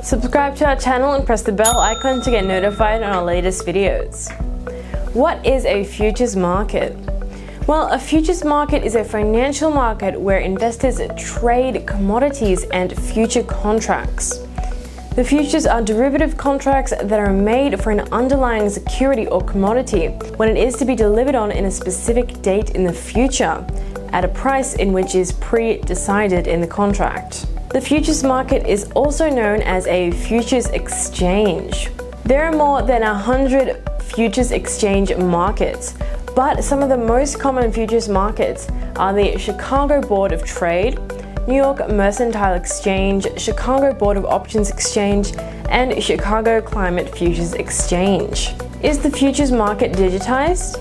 Subscribe to our channel and press the bell icon to get notified on our latest videos. What is a futures market? Well, a futures market is a financial market where investors trade commodities and future contracts. The futures are derivative contracts that are made for an underlying security or commodity when it is to be delivered on in a specific date in the future, at a price in which is pre-decided in the contract. The futures market is also known as a futures exchange. There are more than 100 futures exchange markets, but some of the most common futures markets are the Chicago Board of Trade, New York Mercantile Exchange, Chicago Board of Options Exchange, and Chicago Climate Futures Exchange. Is the futures market digitized?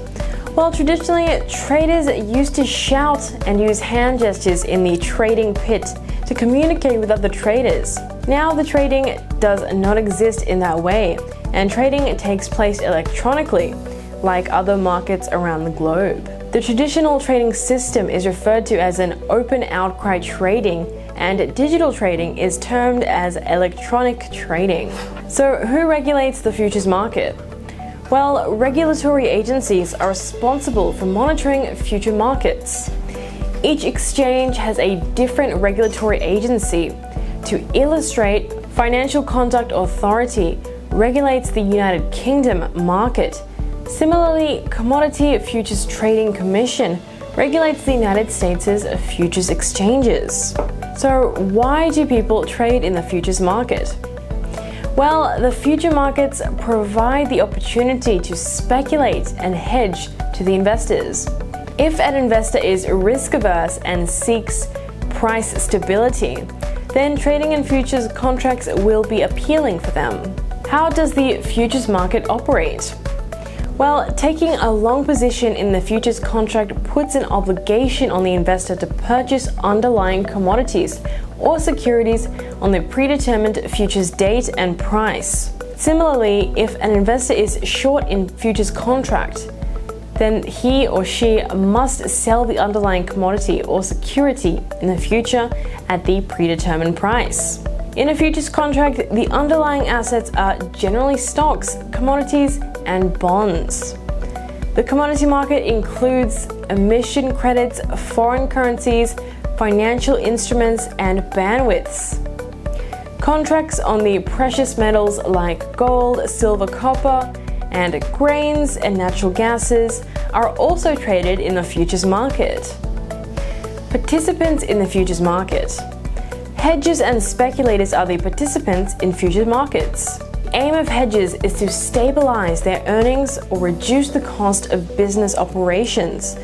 Well, traditionally, traders used to shout and use hand gestures in the trading pit to communicate with other traders. Now the trading does not exist in that way, and trading takes place electronically, like other markets around the globe. The traditional trading system is referred to as an open outcry trading, and digital trading is termed as electronic trading. So who regulates the futures market? Well, regulatory agencies are responsible for monitoring future markets. Each exchange has a different regulatory agency. To illustrate, Financial Conduct Authority regulates the United Kingdom market. Similarly, Commodity Futures Trading Commission regulates the United States' futures exchanges. So why do people trade in the futures market? Well, the future markets provide the opportunity to speculate and hedge to the investors. If an investor is risk-averse and seeks price stability, then trading in futures contracts will be appealing for them. How does the futures market operate? Well, taking a long position in the futures contract puts an obligation on the investor to purchase underlying commodities or securities on the predetermined futures date and price. Similarly, if an investor is short in futures contract, then he or she must sell the underlying commodity or security in the future at the predetermined price. In a futures contract, the underlying assets are generally stocks, commodities, and bonds. The commodity market includes emission credits, foreign currencies, financial instruments, and bandwidths. Contracts on the precious metals like gold, silver, copper, and grains and natural gases are also traded in the futures market. Participants in the futures market. Hedgers and speculators are the participants in futures markets. The aim of hedgers is to stabilize their earnings or reduce the cost of business operations,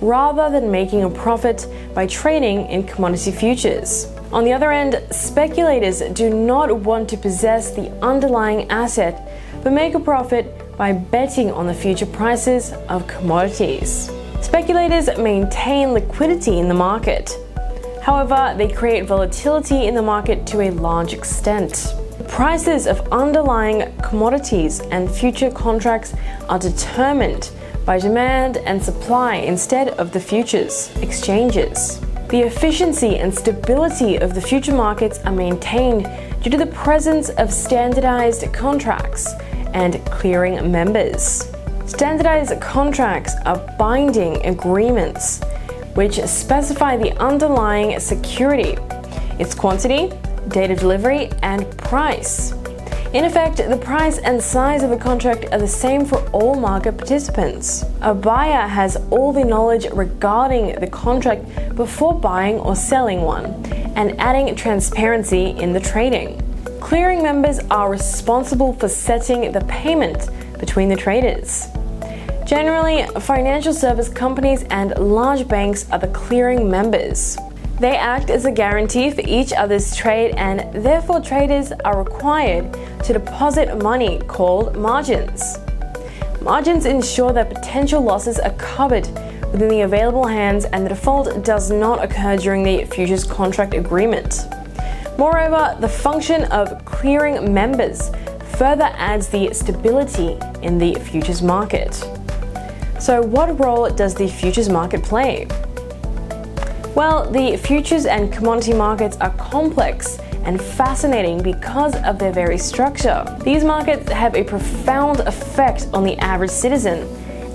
rather than making a profit by trading in commodity futures. On the other end, speculators do not want to possess the underlying asset, but make a profit by betting on the future prices of commodities. Speculators maintain liquidity in the market. However, they create volatility in the market to a large extent. The prices of underlying commodities and future contracts are determined by demand and supply instead of the futures exchanges. The efficiency and stability of the future markets are maintained due to the presence of standardized contracts and clearing members. Standardized contracts are binding agreements which specify the underlying security, its quantity, date of delivery, and price. In effect, the price and size of a contract are the same for all market participants. A buyer has all the knowledge regarding the contract before buying or selling one, and adding transparency in the trading. Clearing members are responsible for setting the payment between the traders. Generally, financial service companies and large banks are the clearing members. They act as a guarantee for each other's trade, and therefore traders are required to deposit money called margins. Margins ensure that potential losses are covered within the available hands and the default does not occur during the futures contract agreement. Moreover, the function of clearing members further adds the stability in the futures market. So what role does the futures market play? Well, the futures and commodity markets are complex and fascinating because of their very structure. These markets have a profound effect on the average citizen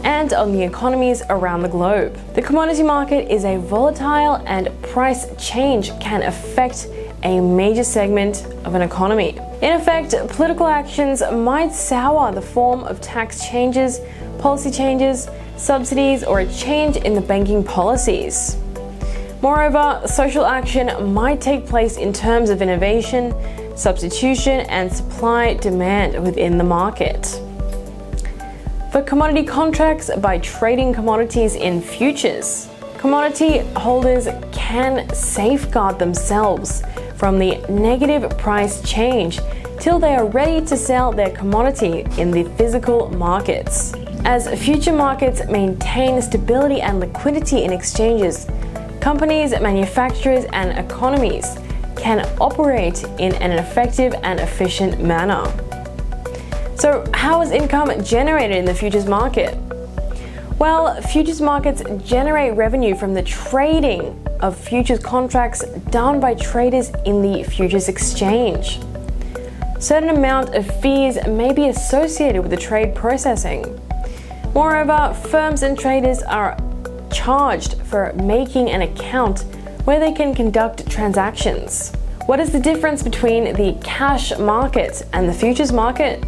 and on the economies around the globe. The commodity market is a volatile, and price change can affect a major segment of an economy. In effect, political actions might sour the form of tax changes, policy changes, subsidies, or a change in the banking policies. Moreover, social action might take place in terms of innovation, substitution, and supply-demand within the market. For commodity contracts, by trading commodities in futures, commodity holders can safeguard themselves from the negative price change till they are ready to sell their commodity in the physical markets. As future markets maintain stability and liquidity in exchanges, companies, manufacturers, and economies can operate in an effective and efficient manner. So, how is income generated in the futures market? Well, futures markets generate revenue from the trading of futures contracts done by traders in the futures exchange. Certain amount of fees may be associated with the trade processing. Moreover, firms and traders are charged for making an account where they can conduct transactions. What is the difference between the cash market and the futures market?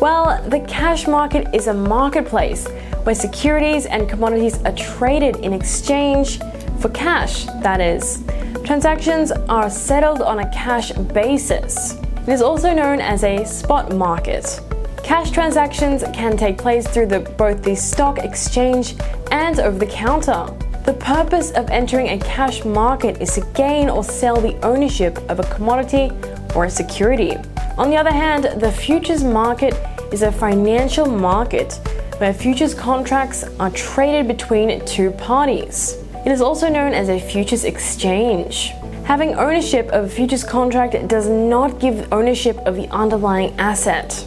Well, the cash market is a marketplace where securities and commodities are traded in exchange for cash, that is. Transactions are settled on a cash basis. It is also known as a spot market. Cash transactions can take place through both the stock exchange and over the counter. The purpose of entering a cash market is to gain or sell the ownership of a commodity or a security. On the other hand, the futures market is a financial market where futures contracts are traded between two parties. It is also known as a futures exchange. Having ownership of a futures contract does not give ownership of the underlying asset.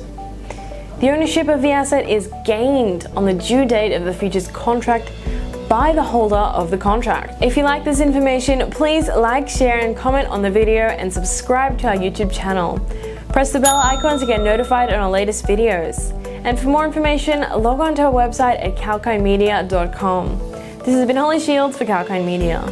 The ownership of the asset is gained on the due date of the futures contract by the holder of the contract. If you like this information, please like, share, and comment on the video, and subscribe to our YouTube channel. Press the bell icon to get notified on our latest videos. And for more information, log on to our website at kalkinemedia.com. This has been Holly Shields for Kalkine Media.